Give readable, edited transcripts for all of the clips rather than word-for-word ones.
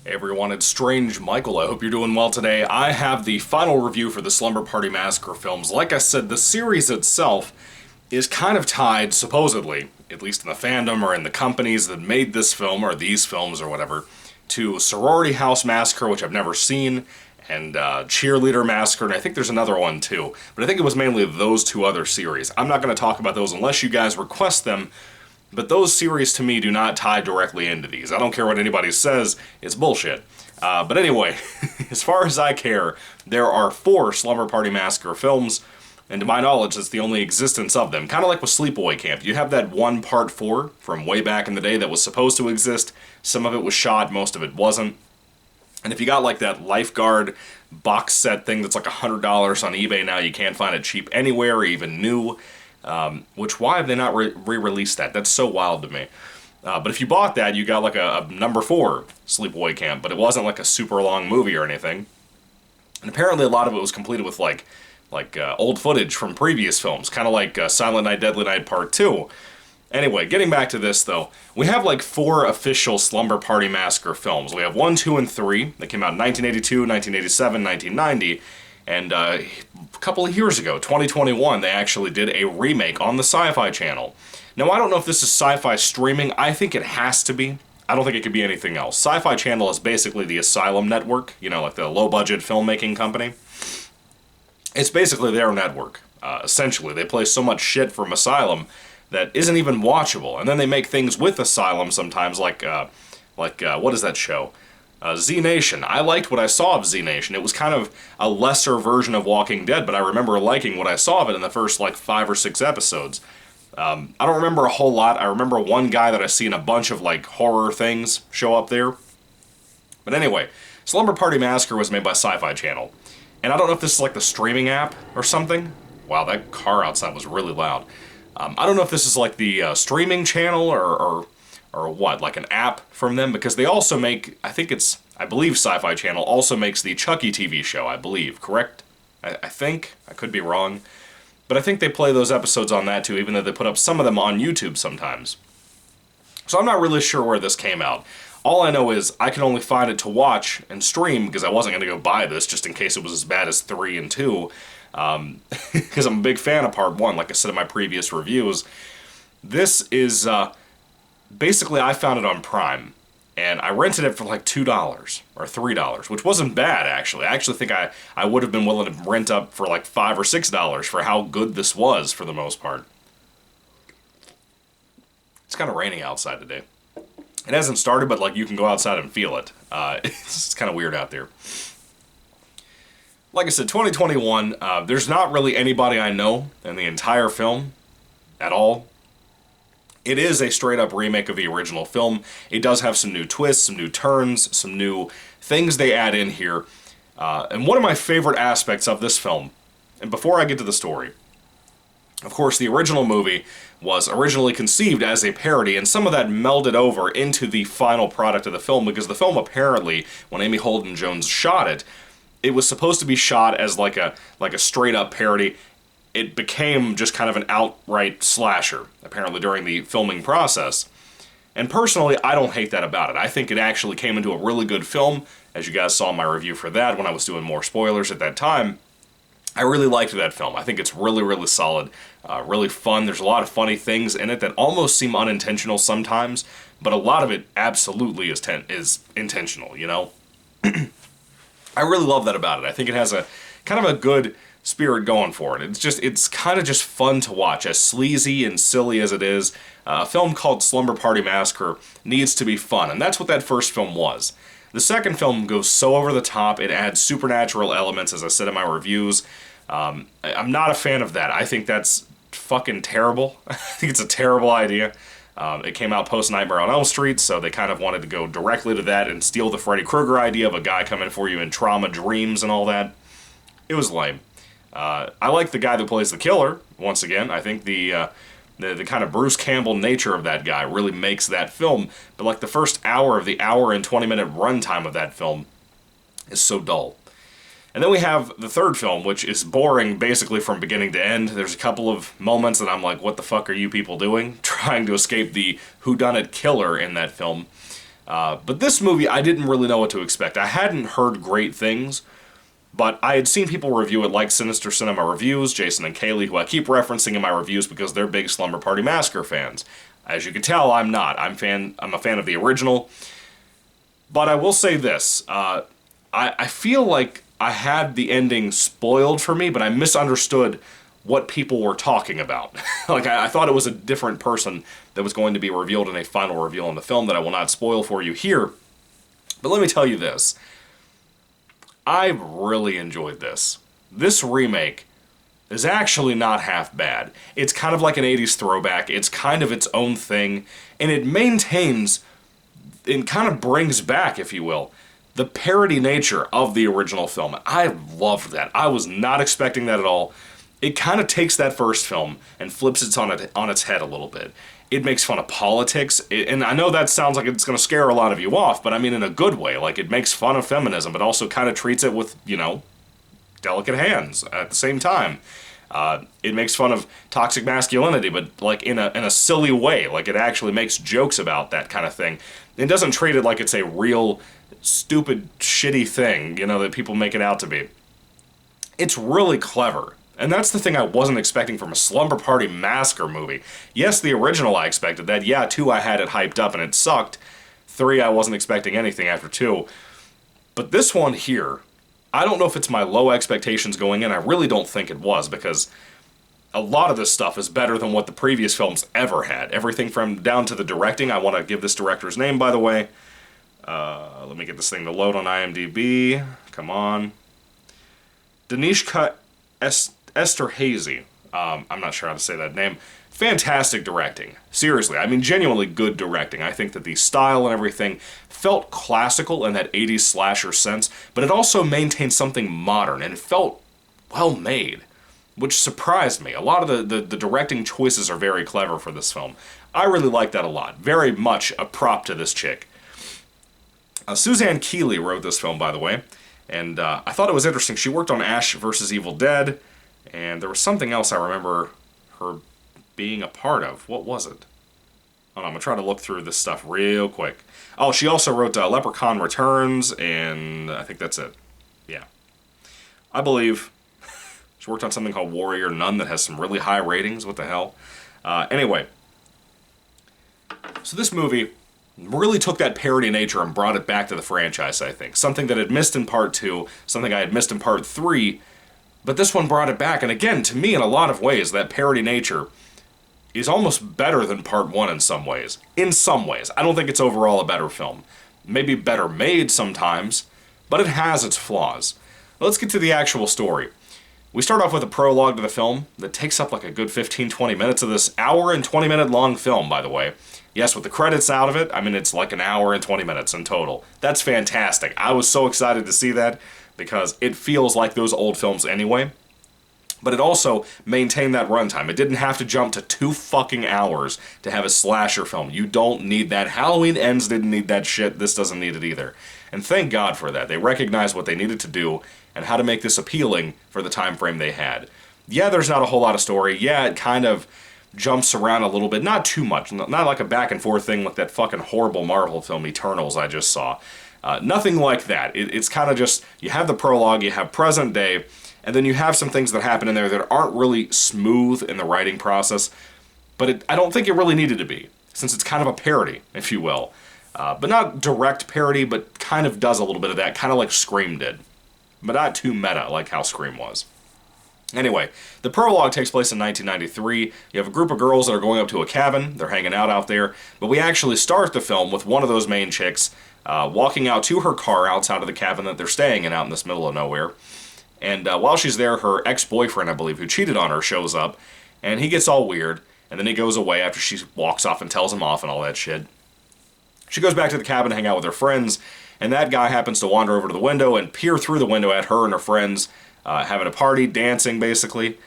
Hey everyone, it's Strange Michael. I hope you're doing well today. I have the final review for the Slumber Party Massacre films. Like I said, the series itself is kind of tied, supposedly, at least in the fandom or in the companies that made this film, or these films or whatever, to Sorority House Massacre, which I've never seen, and Cheerleader Massacre, and I think there's another one too. But I think it was mainly those two other series. I'm not going to talk about those unless you guys request them, but those series to me do not tie directly into these. I don't care what anybody says, it's bullshit. But anyway, as far as I care, there are 4 Slumber Party Massacre films, and to my knowledge, it's the only existence of them. Kind of like with Sleepaway Camp. You have that one part 4 from way back in the day that was supposed to exist. Some of it was shot, most of it wasn't. And if you got like that Lifeguard box set thing that's like $100 on eBay now, you can't find it cheap anywhere or even new. Why have they not re-released that? That's so wild to me. But if you bought that, you got like a number 4 Sleepaway Camp, but it wasn't like a super long movie or anything. And apparently a lot of it was completed with like old footage from previous films, kind of like Silent Night, Deadly Night Part 2. Anyway, getting back to this though, we have like 4 official Slumber Party Massacre films. We have 1, 2, and 3 that came out in 1982, 1987, 1990, and a couple of years ago, 2021, they actually did a remake on the Sci-Fi Channel. Now, I don't know if this is sci-fi streaming. I think it has to be. I don't think it could be anything else. Sci-Fi Channel is basically the Asylum Network, you know, like the low-budget filmmaking company. It's basically their network, essentially. They play so much shit from Asylum that isn't even watchable. And then they make things with Asylum sometimes, like what is that show? Z Nation. I liked what I saw of Z Nation. It was kind of a lesser version of Walking Dead, but I remember liking what I saw of it in the first like 5 or 6 episodes. I don't remember a whole lot. I remember one guy that I seen a bunch of like horror things show up there. But anyway, Slumber Party Massacre was made by Sci-Fi Channel. And I don't know if this is like the streaming app or something. Wow, that car outside was really loud. I don't know if this is like the streaming channel or what, like an app from them, because they also make, I believe Sci-Fi Channel also makes the Chucky TV show, I believe, correct? I think, I could be wrong, but I think they play those episodes on that too, even though they put up some of them on YouTube sometimes. So I'm not really sure where this came out. All I know is I can only find it to watch and stream, because I wasn't going to go buy this just in case it was as bad as 3 and 2, because I'm a big fan of Part 1, like I said in my previous reviews. This is, basically, I found it on Prime, and I rented it for like $2 or $3, which wasn't bad, actually. I actually think I would have been willing to rent up for like $5 or $6 for how good this was, for the most part. It's kind of raining outside today. It hasn't started, but like you can go outside and feel it. It's kind of weird out there. Like I said, 2021, there's not really anybody I know in the entire film at all. It is a straight-up remake of the original film. It does have some new twists, some new turns, some new things they add in here. And one of my favorite aspects of this film, and before I get to the story, of course, the original movie was originally conceived as a parody, and some of that melded over into the final product of the film, because the film apparently, when Amy Holden-Jones shot it, it was supposed to be shot as like a straight-up parody. It became just kind of an outright slasher, apparently, during the filming process. And personally, I don't hate that about it. I think it actually came into a really good film, as you guys saw in my review for that when I was doing more spoilers at that time. I really liked that film. I think it's really, really solid, really fun. There's a lot of funny things in it that almost seem unintentional sometimes, but a lot of it absolutely is intentional, you know? I really love that about it. I think it has a kind of a good spirit going for it. It's kind of just fun to watch, as sleazy and silly as it is. A film called Slumber Party Massacre needs to be fun, and that's what that first film was. The second film goes so over the top, it adds supernatural elements, as I said in my reviews. I'm not a fan of that. I think that's fucking terrible. I think it's a terrible idea. It came out post-Nightmare on Elm Street, so they kind of wanted to go directly to that and steal the Freddy Krueger idea of a guy coming for you in trauma dreams and all that. It was lame. I like the guy that plays the killer, once again. I think the kind of Bruce Campbell nature of that guy really makes that film, but like the first hour of the hour and 20-minute runtime of that film is so dull. And then we have the third film, which is boring basically from beginning to end. There's a couple of moments that I'm like, what the fuck are you people doing? Trying to escape the whodunit killer in that film. But this movie, I didn't really know what to expect. I hadn't heard great things, but I had seen people review it like Sinister Cinema Reviews, Jason and Kaylee, who I keep referencing in my reviews because they're big Slumber Party Massacre fans. As you can tell, I'm not. I'm a fan of the original. But I will say this. I feel like I had the ending spoiled for me, but I misunderstood what people were talking about. Like, I thought it was a different person that was going to be revealed in a final reveal in the film that I will not spoil for you here. But let me tell you this. I really enjoyed this. This remake is actually not half bad. It's kind of like an 80s throwback. It's kind of its own thing. And it maintains, and kind of brings back, if you will, the parody nature of the original film. I loved that. I was not expecting that at all. It kind of takes that first film and flips it on its head a little bit. It makes fun of politics, and I know that sounds like it's going to scare a lot of you off, but I mean in a good way. Like, it makes fun of feminism, but also kind of treats it with, delicate hands at the same time. It makes fun of toxic masculinity, but like in a silly way. Like, it actually makes jokes about that kind of thing. It doesn't treat it like it's a real, stupid, shitty thing, that people make it out to be. It's really clever. And that's the thing I wasn't expecting from a Slumber Party Massacre movie. Yes, the original I expected that. Yeah, 2 I had it hyped up and it sucked. 3 I wasn't expecting anything after 2. But this one here, I don't know if it's my low expectations going in. I really don't think it was, because a lot of this stuff is better than what the previous films ever had. Everything from down to the directing. I want to give this director's name, by the way. Let me get this thing to load on IMDb. Come on. Danishka Esterhazy. I'm not sure how to say that name. Fantastic directing. Seriously, I mean, genuinely good directing. I think that the style and everything felt classical in that 80s slasher sense, but it also maintained something modern, and it felt well made, which surprised me. A lot of the directing choices are very clever for this film. I really like that a lot. Very much a prop to this chick. Suzanne Keeley wrote this film, by the way, and I thought it was interesting. She worked on Ash vs. Evil Dead, and there was something else I remember her being a part of. What was it? Hold on, I'm going to try to look through this stuff real quick. Oh, she also wrote Leprechaun Returns, and I think that's it. Yeah. I believe she worked on something called Warrior Nun that has some really high ratings. What the hell? Anyway. So this movie really took that parody nature and brought it back to the franchise, I think. Something that I'd missed in Part 2, something I had missed in Part 3, but this one brought it back. And again, to me, in a lot of ways, that parody nature is almost better than Part 1 in some ways. In some ways. I don't think it's overall a better film. Maybe better made sometimes, but it has its flaws. Let's get to the actual story. We start off with a prologue to the film that takes up like a good 15-20 minutes of this hour and 20-minute long film, by the way. Yes, with the credits out of it, I mean, it's like an hour and 20 minutes in total. That's fantastic. I was so excited to see that because it feels like those old films anyway. But it also maintained that runtime. It didn't have to jump to 2 fucking hours to have a slasher film. You don't need that. Halloween Ends didn't need that shit. This doesn't need it either. And thank God for that. They recognized what they needed to do and how to make this appealing for the time frame they had. Yeah, there's not a whole lot of story. Yeah, it kind of jumps around a little bit. Not too much. Not like a back and forth thing like that fucking horrible Marvel film Eternals I just saw. Nothing like that. It's kind of just, you have the prologue, you have present day, and then you have some things that happen in there that aren't really smooth in the writing process, but I don't think it really needed to be, since it's kind of a parody, if you will. But not direct parody, but kind of does a little bit of that, kind of like Scream did. But not too meta like how Scream was. Anyway, the prologue takes place in 1993. You have a group of girls that are going up to a cabin. They're hanging out there. But we actually start the film with one of those main chicks walking out to her car outside of the cabin that they're staying in out in this middle of nowhere. And while she's there, her ex-boyfriend, I believe, who cheated on her, shows up. And he gets all weird. And then he goes away after she walks off and tells him off and all that shit. She goes back to the cabin to hang out with her friends. And that guy happens to wander over to the window and peer through the window at her and her friends, having a party, dancing, basically.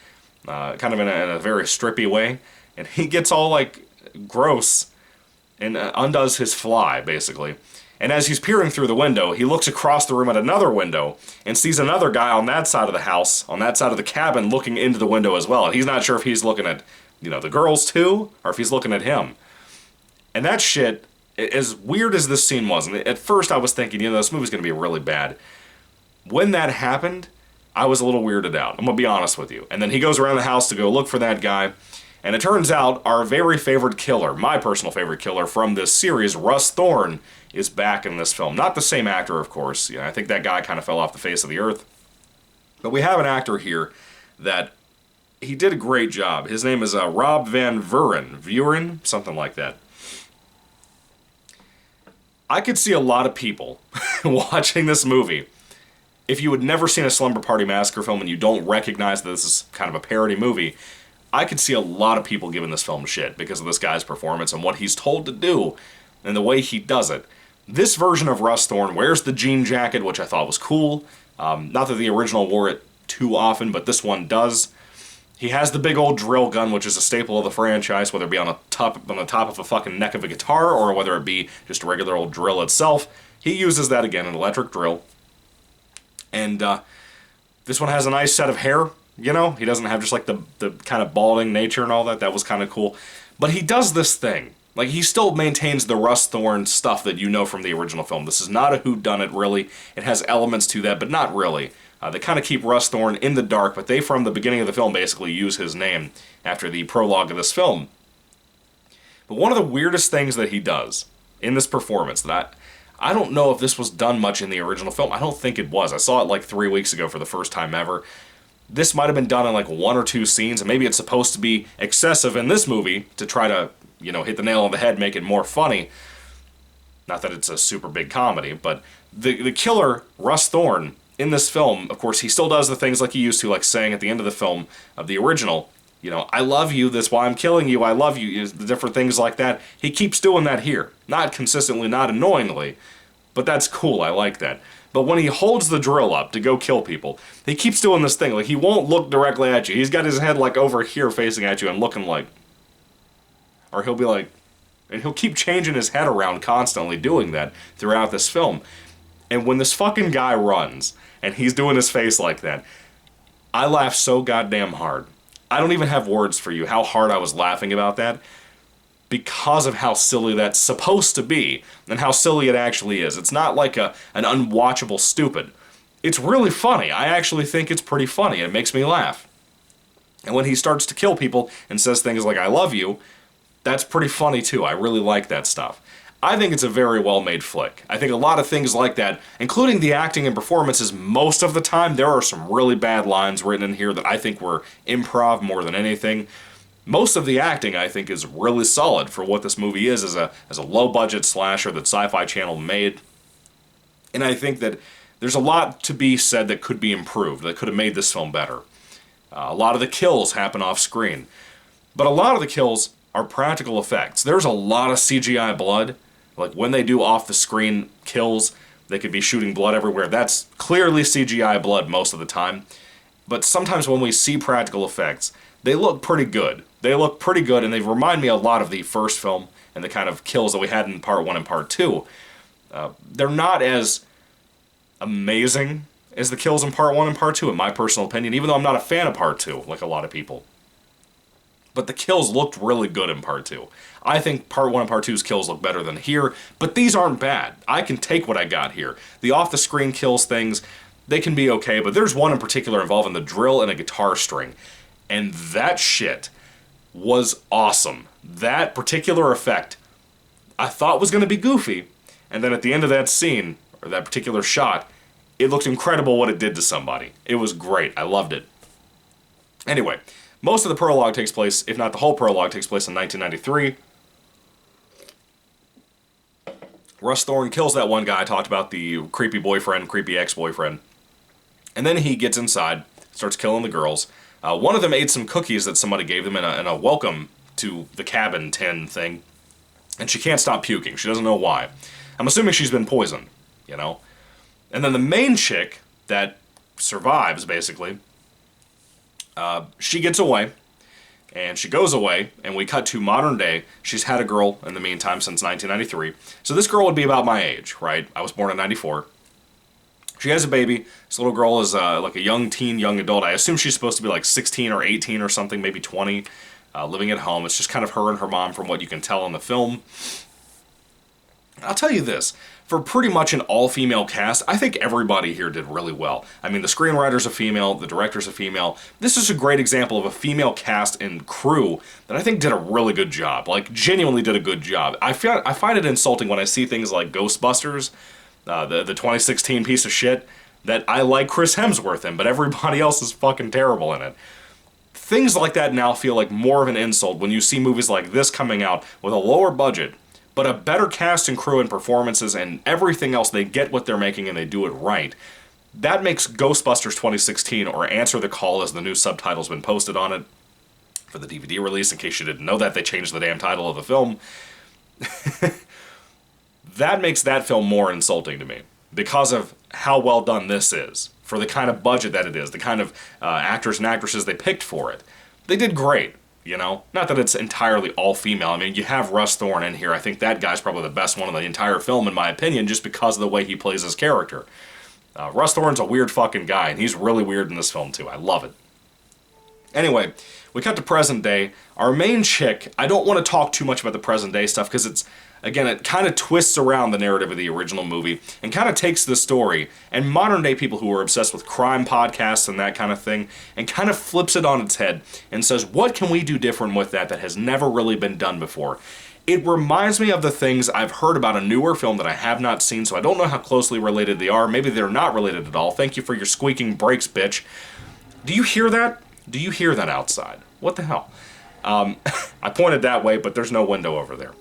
Kind of in a very strippy way. And he gets all, like, gross and undoes his fly, basically. And as he's peering through the window, he looks across the room at another window and sees another guy on that side of the house, on that side of the cabin, looking into the window as well. And he's not sure if he's looking at, the girls too, or if he's looking at him. And that shit, As weird as this scene was, and at first I was thinking, this movie's going to be really bad. When that happened, I was a little weirded out. I'm going to be honest with you. And then he goes around the house to go look for that guy. And it turns out our very favorite killer, my personal favorite killer from this series, Russ Thorn, is back in this film. Not the same actor, of course. I think that guy kind of fell off the face of the earth. But we have an actor here that he did a great job. His name is Rob Van Vuren, something like that. I could see a lot of people watching this movie. If you had never seen a Slumber Party Massacre film and you don't recognize that this is kind of a parody movie, I could see a lot of people giving this film shit because of this guy's performance and what he's told to do and the way he does it. This version of Russ Thorn wears the jean jacket, which I thought was cool. Not that the original wore it too often, but this one does. He has the big old drill gun, which is a staple of the franchise, whether it be on the top of a fucking neck of a guitar or whether it be just a regular old drill itself. He uses that again, an electric drill. And this one has a nice set of hair. He doesn't have just like the kind of balding nature and all that. That was kind of cool. But he does this thing. Like, he still maintains the Russ Thorn stuff that you know from the original film. This is not a whodunit, really. It has elements to that, but not really. They kind of keep Russ Thorn in the dark, but they, from the beginning of the film, basically use his name after the prologue of this film. But one of the weirdest things that he does in this performance that I don't know if this was done much in the original film. I don't think it was. I saw it like 3 weeks ago for the first time ever. This might have been done in like 1 or 2 scenes, and maybe it's supposed to be excessive in this movie to try to, hit the nail on the head, make it more funny. Not that it's a super big comedy, but the killer, Russ Thorn, in this film, of course, he still does the things like he used to, like saying at the end of the film of the original, I love you, that's why I'm killing you, I love you, the different things like that. He keeps doing that here. Not consistently, not annoyingly, but that's cool, I like that. But when he holds the drill up to go kill people, he keeps doing this thing, like he won't look directly at you. He's got his head like over here facing at you and looking like, or he'll be like, and he'll keep changing his head around constantly doing that throughout this film. And when this fucking guy runs, and he's doing his face like that, I laugh so goddamn hard. I don't even have words for you how hard I was laughing about that because of how silly that's supposed to be and how silly it actually is. It's not like an unwatchable stupid. It's really funny. I actually think it's pretty funny. It makes me laugh. And when he starts to kill people and says things like, I love you, that's pretty funny too. I really like that stuff. I think it's a very well-made flick. I think a lot of things like that, including the acting and performances, most of the time, there are some really bad lines written in here that I think were improv more than anything. Most of the acting, I think, is really solid for what this movie is as a low-budget slasher that Sci-Fi Channel made. And I think that there's a lot to be said that could be improved, that could have made this film better. A lot of the kills happen off-screen. But a lot of the kills are practical effects. There's a lot of CGI blood. Like, when they do off-the-screen kills, they could be shooting blood everywhere. That's clearly CGI blood most of the time. But sometimes when we see practical effects, they look pretty good. They look pretty good, and they remind me a lot of the first film and the kind of kills that we had in Part 1 and Part 2. They're not as amazing as the kills in Part 1 and Part 2, in my personal opinion, even though I'm not a fan of Part 2, like a lot of people. But the kills looked really good in Part 2. I think Part 1 and Part 2's kills look better than here, but these aren't bad. I can take what I got here. The off-the-screen kills things, they can be okay, but there's one in particular involving the drill and a guitar string. And that shit was awesome. That particular effect, I thought was going to be goofy, and then at the end of that scene, or that particular shot, it looked incredible what it did to somebody. It was great. I loved it. Anyway, most of the prologue takes place, if not the whole prologue, takes place in 1993. Russ Thorn kills that one guy I talked about, the creepy boyfriend, creepy ex-boyfriend. And then he gets inside, starts killing the girls. One of them ate some cookies that somebody gave them in a welcome to the cabin tin thing. And she can't stop puking. She doesn't know why. I'm assuming she's been poisoned, And then the main chick that survives, basically, she gets away, and she goes away, and we cut to modern day. She's had a girl in the meantime since 1993. So this girl would be about my age, right? I was born in 94. She has a baby. This little girl is like a young teen, young adult. I assume she's supposed to be like 16 or 18 or something, maybe 20, living at home. It's just kind of her and her mom from what you can tell in the film. I'll tell you this, for pretty much an all-female cast, I think everybody here did really well. I mean, the screenwriter's a female, the director's a female. This is a great example of a female cast and crew that I think did a really good job. Like, genuinely did a good job. I find it insulting when I see things like Ghostbusters, the 2016 piece of shit, that I like Chris Hemsworth in, but everybody else is fucking terrible in it. Things like that now feel like more of an insult when you see movies like this coming out with a lower budget, but a better cast and crew and performances and everything else. They get what they're making and they do it right. That makes Ghostbusters 2016, or Answer the Call as the new subtitle's been posted on it for the DVD release, in case you didn't know that, they changed the damn title of the film. That makes that film more insulting to me, because of how well done this is, for the kind of budget that it is, the kind of actors and actresses they picked for it. They did great. You know, not that it's entirely all-female. I mean, you have Russ Thorne in here. I think that guy's probably the best one of the entire film, in my opinion, just because of the way he plays his character. Russ Thorne's a weird fucking guy, and he's really weird in this film, too. I love it. Anyway, we cut to present day. Our main chick, I don't want to talk too much about the present day stuff, because it's, again, it kind of twists around the narrative of the original movie, and kind of takes the story, and modern day people who are obsessed with crime podcasts and that kind of thing, and kind of flips it on its head, and says, what can we do different with that has never really been done before? It reminds me of the things I've heard about a newer film that I have not seen, so I don't know how closely related they are. Maybe they're not related at all. Thank you for your squeaking brakes, bitch. Do you hear that? Do you hear that outside? What the hell? I pointed that way, but there's no window over there.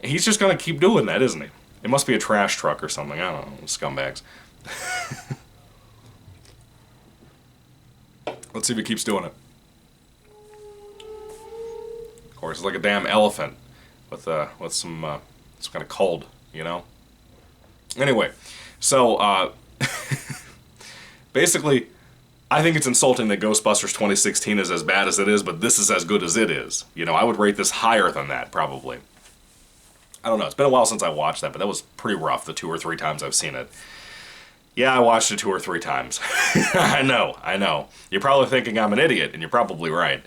He's just gonna keep doing that, isn't he? It must be a trash truck or something. I don't know, scumbags. Let's see if he keeps doing it. Of course, it's like a damn elephant with some kind of cold, you know? Anyway, so, basically, I think it's insulting that Ghostbusters 2016 is as bad as it is, but this is as good as it is. You know, I would rate this higher than that, probably. I don't know, it's been a while since I watched that, but that was pretty rough, the 2 or 3 times I've seen it. Yeah, I watched it 2 or 3 times. I know. You're probably thinking I'm an idiot, and you're probably right.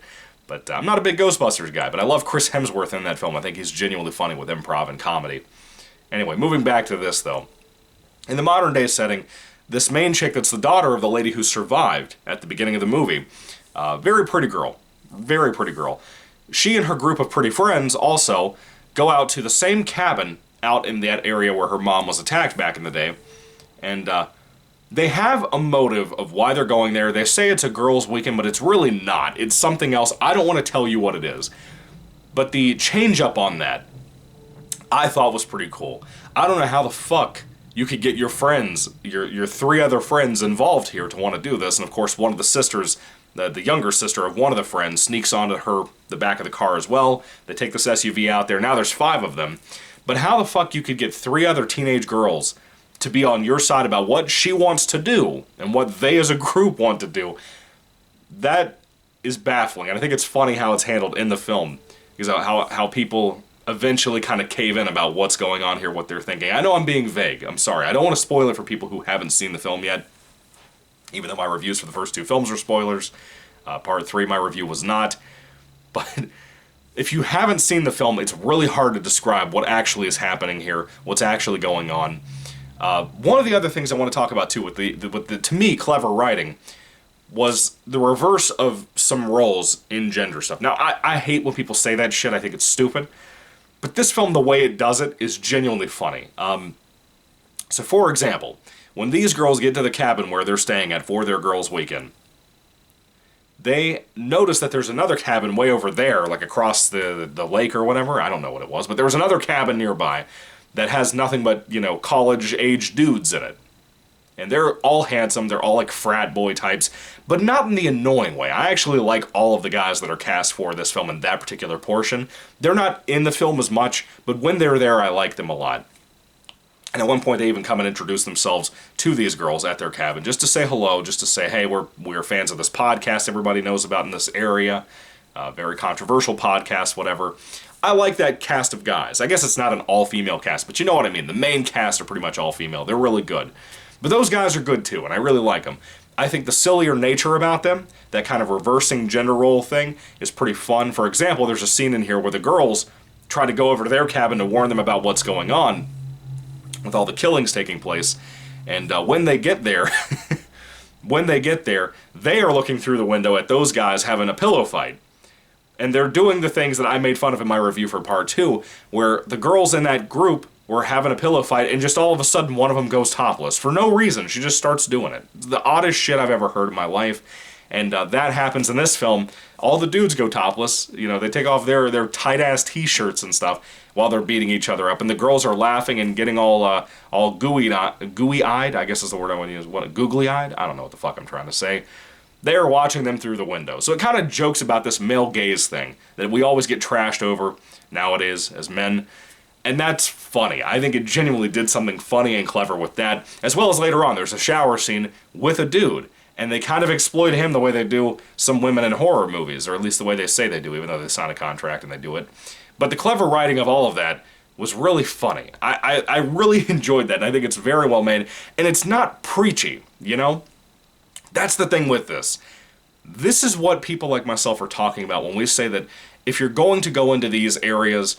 But I'm not a big Ghostbusters guy, but I love Chris Hemsworth in that film. I think he's genuinely funny with improv and comedy. Anyway, moving back to this, though. In the modern day setting, this main chick that's the daughter of the lady who survived at the beginning of the movie, very pretty girl. Very pretty girl. She and her group of pretty friends also go out to the same cabin out in that area where her mom was attacked back in the day. And they have a motive of why they're going there. They say it's a girls' weekend, but it's really not. It's something else. I don't want to tell you what it is. But the change up on that, I thought was pretty cool. I don't know how the fuck you could get your friends, your 3 other friends involved here to want to do this. And of course, one of the sisters, the younger sister of one of the friends, sneaks onto the back of the car as well. They take this SUV out there. Now there's 5 of them. But how the fuck you could get 3 other teenage girls to be on your side about what she wants to do and what they as a group want to do, that is baffling. And I think it's funny how it's handled in the film, because how people eventually kind of cave in about what's going on here, what they're thinking. I know I'm being vague. I'm sorry. I don't want to spoil it for people who haven't seen the film yet, even though my reviews for the first 2 films are spoilers. Part 3, my review was not. But if you haven't seen the film, it's really hard to describe what actually is happening here, what's actually going on. One of the other things I want to talk about, too, with the to me, clever writing, was the reverse of some roles in gender stuff. Now, I hate when people say that shit. I think it's stupid. But this film, the way it does it, is genuinely funny. So, for example, when these girls get to the cabin where they're staying at for their girls' weekend, they notice that there's another cabin way over there, like across the lake or whatever. I don't know what it was, but there was another cabin nearby that has nothing but, you know, college-age dudes in it. And they're all handsome, they're all like frat boy types, but not in the annoying way. I actually like all of the guys that are cast for this film in that particular portion. They're not in the film as much, but when they're there, I like them a lot. And at one point, they even come and introduce themselves to these girls at their cabin, just to say hello, just to say, hey, we're fans of this podcast everybody knows about in this area, very controversial podcast, whatever. I like that cast of guys. I guess it's not an all-female cast, but you know what I mean. The main cast are pretty much all-female. They're really good. But those guys are good, too, and I really like them. I think the sillier nature about them, that kind of reversing gender role thing, is pretty fun. For example, there's a scene in here where the girls try to go over to their cabin to warn them about what's going on with all the killings taking place. And when they get there, they are looking through the window at those guys having a pillow fight. And they're doing the things that I made fun of in my review for part 2, where the girls in that group were having a pillow fight, and just all of a sudden one of them goes topless. For no reason, she just starts doing it. It's the oddest shit I've ever heard in my life. And that happens in this film. All the dudes go topless. You know, they take off their tight-ass t-shirts and stuff while they're beating each other up. And the girls are laughing and getting all gooey-eyed, I guess is the word I want to use. What, googly-eyed? I don't know what the fuck I'm trying to say. They are watching them through the window. So it kind of jokes about this male gaze thing that we always get trashed over nowadays as men. And that's funny. I think it genuinely did something funny and clever with that. As well as later on, there's a shower scene with a dude. And they kind of exploit him the way they do some women in horror movies, or at least the way they say they do, even though they sign a contract and they do it. But the clever writing of all of that was really funny. I really enjoyed that, and I think it's very well made. And it's not preachy, you know? That's the thing with this. This is what people like myself are talking about when we say that if you're going to go into these areas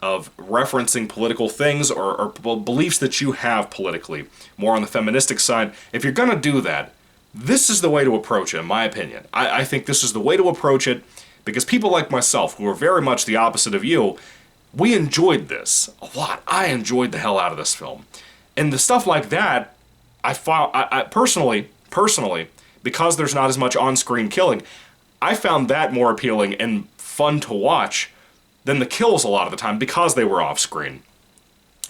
of referencing political things or beliefs that you have politically, more on the feministic side, if you're going to do that, this is the way to approach it, in my opinion. I think this is the way to approach it because people like myself, who are very much the opposite of you, we enjoyed this a lot. I enjoyed the hell out of this film. And the stuff like that, I personally, because there's not as much on-screen killing, I found that more appealing and fun to watch than the kills a lot of the time because they were off-screen.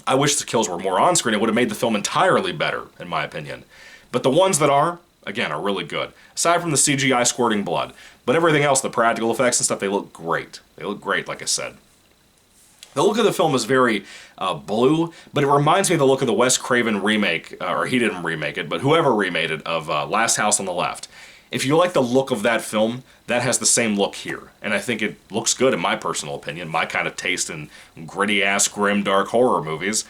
I wish the kills were more on-screen. It would have made the film entirely better, in my opinion. But the ones that are, again, are really good. Aside from the CGI squirting blood. But everything else, the practical effects and stuff, they look great. They look great, like I said. The look of the film is very blue, but it reminds me of the look of the Wes Craven remake, or he didn't remake it, but whoever remade it, of Last House on the Left. If you like the look of that film, that has the same look here. And I think it looks good, in my personal opinion, my kind of taste in gritty-ass, grim, dark horror movies,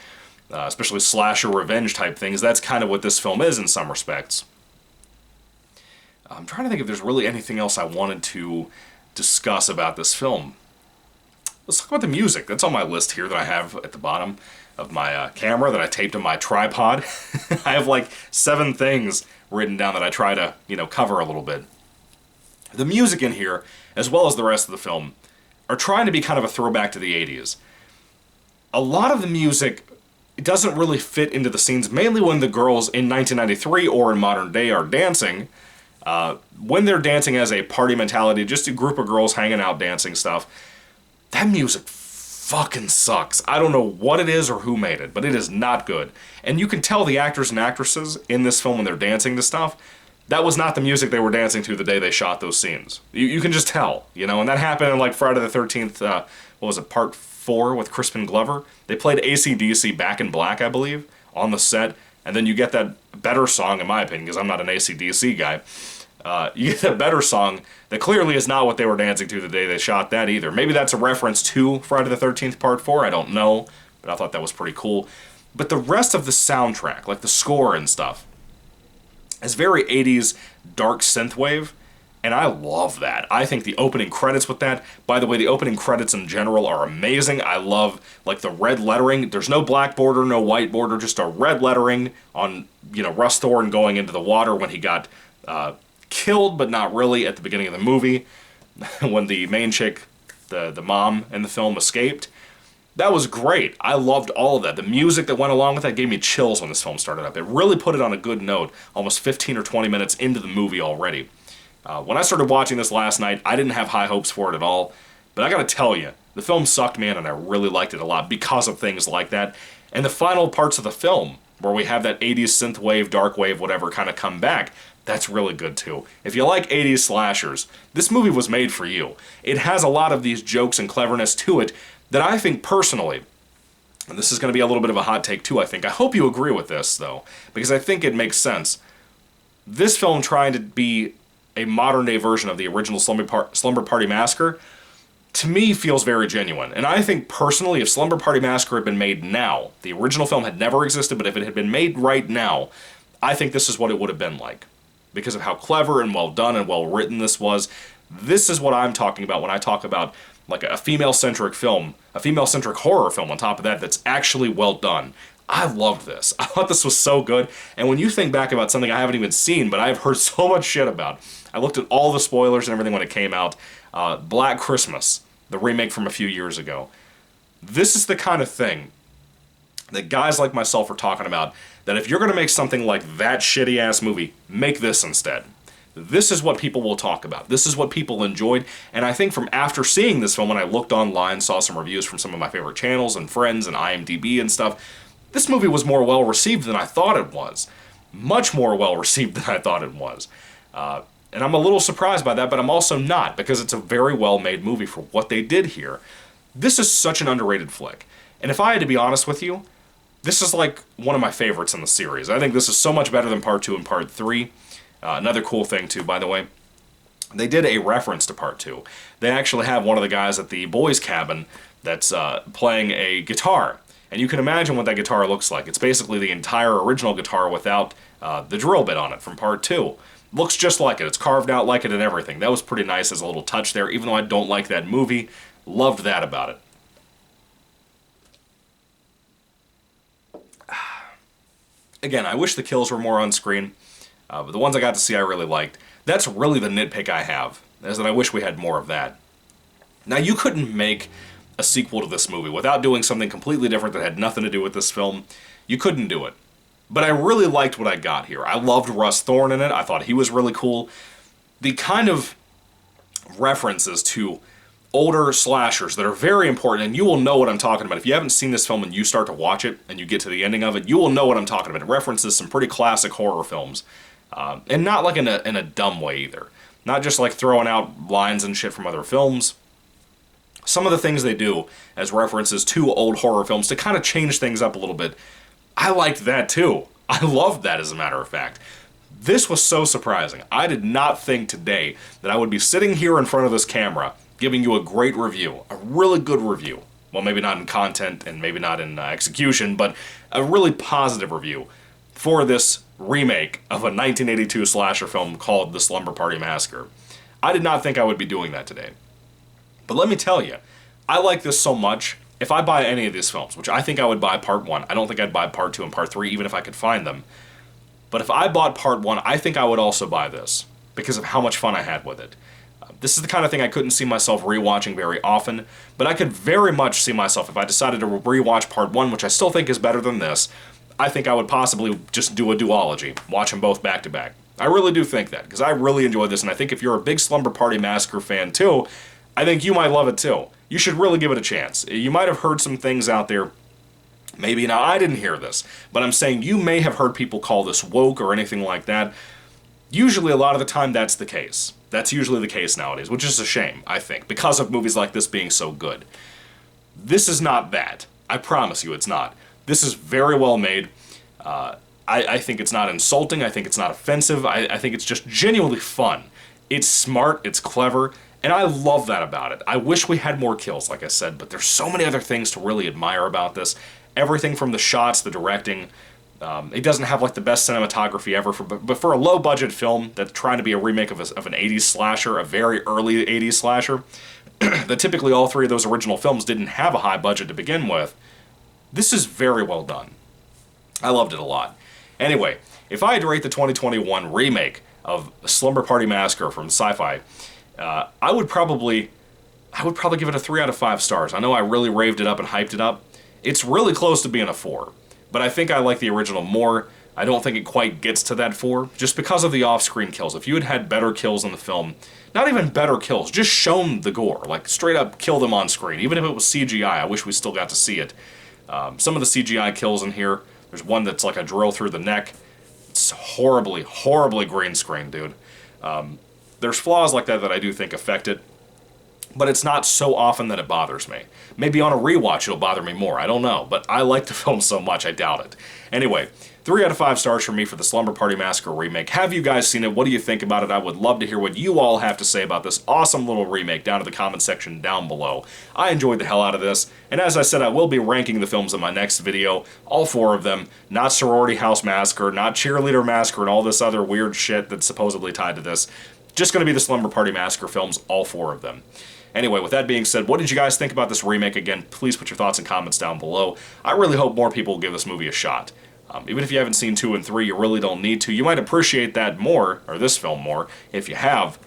especially slasher revenge type things. That's kind of what this film is in some respects. I'm trying to think if there's really anything else I wanted to discuss about this film. Let's talk about the music. That's on my list here that I have at the bottom of my camera that I taped on my tripod. I have like 7 things written down that I try to, cover a little bit. The music in here, as well as the rest of the film, are trying to be kind of a throwback to the 80s. A lot of the music doesn't really fit into the scenes, mainly when the girls in 1993 or in modern day are dancing. When they're dancing as a party mentality, just a group of girls hanging out dancing stuff, that music fucking sucks. I don't know what it is or who made it, but it is not good. And you can tell the actors and actresses in this film when they're dancing to stuff, that was not the music they were dancing to the day they shot those scenes. You can just tell, and that happened in like Friday the 13th, part 4 with Crispin Glover. They played AC/DC Back in Black, I believe, on the set, and then you get that better song, in my opinion, because I'm not an AC/DC guy. You get a better song that clearly is not what they were dancing to the day they shot that either. Maybe that's a reference to Friday the 13th Part 4, I don't know, but I thought that was pretty cool. But the rest of the soundtrack, like the score and stuff, is very 80s dark synthwave, and I love that. I think the opening credits with that, by the way, the opening credits in general are amazing. I love, like, the red lettering. There's no black border, no white border, just a red lettering on, Russ Thorne going into the water when he got killed, but not really, at the beginning of the movie, when the main chick, the mom in the film, escaped. That was great. I loved all of that. The music that went along with that gave me chills when this film started up. It really put it on a good note, almost 15 or 20 minutes into the movie already. When I started watching this last night, I didn't have high hopes for it at all, but I gotta tell you, the film sucked me in, and I really liked it a lot because of things like that. And the final parts of the film, where we have that 80s synthwave, dark wave, whatever, kind of come back, that's really good too. If you like 80s slashers, this movie was made for you. It has a lot of these jokes and cleverness to it that I think personally, and this is going to be a little bit of a hot take too, I think. I hope you agree with this, though, because I think it makes sense. This film trying to be a modern-day version of the original Slumber Party Massacre, to me, feels very genuine. And I think, personally, if Slumber Party Massacre had been made now, the original film had never existed, but if it had been made right now, I think this is what it would have been like. Because of how clever and well done and well written this was. This is what I'm talking about when I talk about like a female-centric film, a female-centric horror film on top of that that's actually well done. I loved this. I thought this was so good, and when you think back about something I haven't even seen, but I've heard so much shit about, I looked at all the spoilers and everything when it came out. Black Christmas, the remake from a few years ago. This is the kind of thing that guys like myself are talking about, that if you're going to make something like that shitty-ass movie, make this instead. This is what people will talk about. This is what people enjoyed, and I think from after seeing this film, when I looked online, saw some reviews from some of my favorite channels and friends and IMDb and stuff, this movie was more well-received than I thought it was. Much more well-received than I thought it was. And I'm a little surprised by that, but I'm also not, because it's a very well-made movie for what they did here. This is such an underrated flick. And if I had to be honest with you, this is like one of my favorites in the series. I think this is so much better than Part 2 and Part 3. Another cool thing, too, by the way, they did a reference to Part 2. They actually have one of the guys at the boys' cabin that's playing a guitar. And you can imagine what that guitar looks like. It's basically the entire original guitar without the drill bit on it from Part 2. Looks just like it. It's carved out like it and everything. That was pretty nice as a little touch there, even though I don't like that movie. Loved that about it. Again, I wish the kills were more on screen, but the ones I got to see I really liked. That's really the nitpick I have, is that I wish we had more of that. Now, you couldn't make a sequel to this movie without doing something completely different that had nothing to do with this film. You couldn't do it. But I really liked what I got here. I loved Russ Thorne in it. I thought he was really cool. The kind of references to older slashers that are very important, and you will know what I'm talking about. If you haven't seen this film and you start to watch it and you get to the ending of it, you will know what I'm talking about. It references some pretty classic horror films. And not like in a dumb way either. Not just like throwing out lines and shit from other films. Some of the things they do as references to old horror films to kind of change things up a little bit, I liked that too. I loved that, as a matter of fact. This was so surprising. I did not think today that I would be sitting here in front of this camera giving you a great review, a really good review. Well, maybe not in content and maybe not in execution, but a really positive review for this remake of a 1982 slasher film called The Slumber Party Massacre. I did not think I would be doing that today. But let me tell you, I like this so much. If I buy any of these films, which I think I would buy Part 1, I don't think I'd buy Part 2 and Part 3, even if I could find them. But if I bought Part 1, I think I would also buy this, because of how much fun I had with it. This is the kind of thing I couldn't see myself rewatching very often, but I could very much see myself, if I decided to rewatch Part 1, which I still think is better than this, I think I would possibly just do a duology, watch them both back to back. I really do think that, because I really enjoyed this, and I think if you're a big Slumber Party Massacre fan too, I think you might love it too. You should really give it a chance. You might have heard some things out there. Maybe, now I didn't hear this, but I'm saying you may have heard people call this woke or anything like that. Usually, a lot of the time, that's the case. That's usually the case nowadays, which is a shame, I think, because of movies like this being so good. This is not that. I promise you it's not. This is very well made. I think it's not insulting. I think it's not offensive. I think it's just genuinely fun. It's smart. It's clever. And I love that about it. I wish we had more kills, like I said, but there's so many other things to really admire about this. Everything from the shots, the directing. It doesn't have like the best cinematography ever, but for a low-budget film that's trying to be a remake of an 80s slasher, a very early 80s slasher, that typically all three of those original films didn't have a high budget to begin with, this is very well done. I loved it a lot. Anyway, if I had to rate the 2021 remake of Slumber Party Massacre from Sci-Fi, I would probably give it a 3 out of 5 stars. I know I really raved it up and hyped it up. It's really close to being a 4. But I think I like the original more. I don't think it quite gets to that 4, just because of the off-screen kills. If you had had better kills in the film, not even better kills, just shown the gore, like straight up kill them on screen. Even if it was CGI, I wish we still got to see it. Some of the CGI kills in here, there's one that's like a drill through the neck. It's horribly, horribly green screen, dude. There's flaws like that I do think affect it. But it's not so often that it bothers me. Maybe on a rewatch it'll bother me more, I don't know. But I like the film so much, I doubt it. Anyway, 3 out of 5 stars for me for the Slumber Party Massacre remake. Have you guys seen it? What do you think about it? I would love to hear what you all have to say about this awesome little remake down in the comment section down below. I enjoyed the hell out of this, and as I said, I will be ranking the films in my next video, all 4 of them, not Sorority House Massacre, not Cheerleader Massacre, and all this other weird shit that's supposedly tied to this. Just going to be the Slumber Party Massacre films, all 4 of them. Anyway, with that being said, what did you guys think about this remake? Again, please put your thoughts and comments down below. I really hope more people will give this movie a shot. Even if you haven't seen 2 and 3, you really don't need to. You might appreciate that more, or this film more, if you have.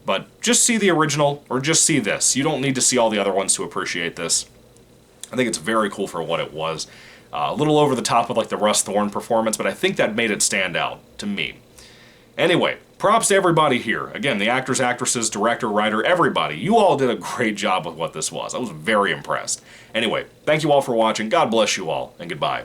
But just see the original, or just see this. You don't need to see all the other ones to appreciate this. I think it's very cool for what it was. A little over the top with like the Russ Thorne performance, but I think that made it stand out to me. Anyway, props to everybody here. Again, the actors, actresses, director, writer, everybody. You all did a great job with what this was. I was very impressed. Anyway, thank you all for watching. God bless you all, and goodbye.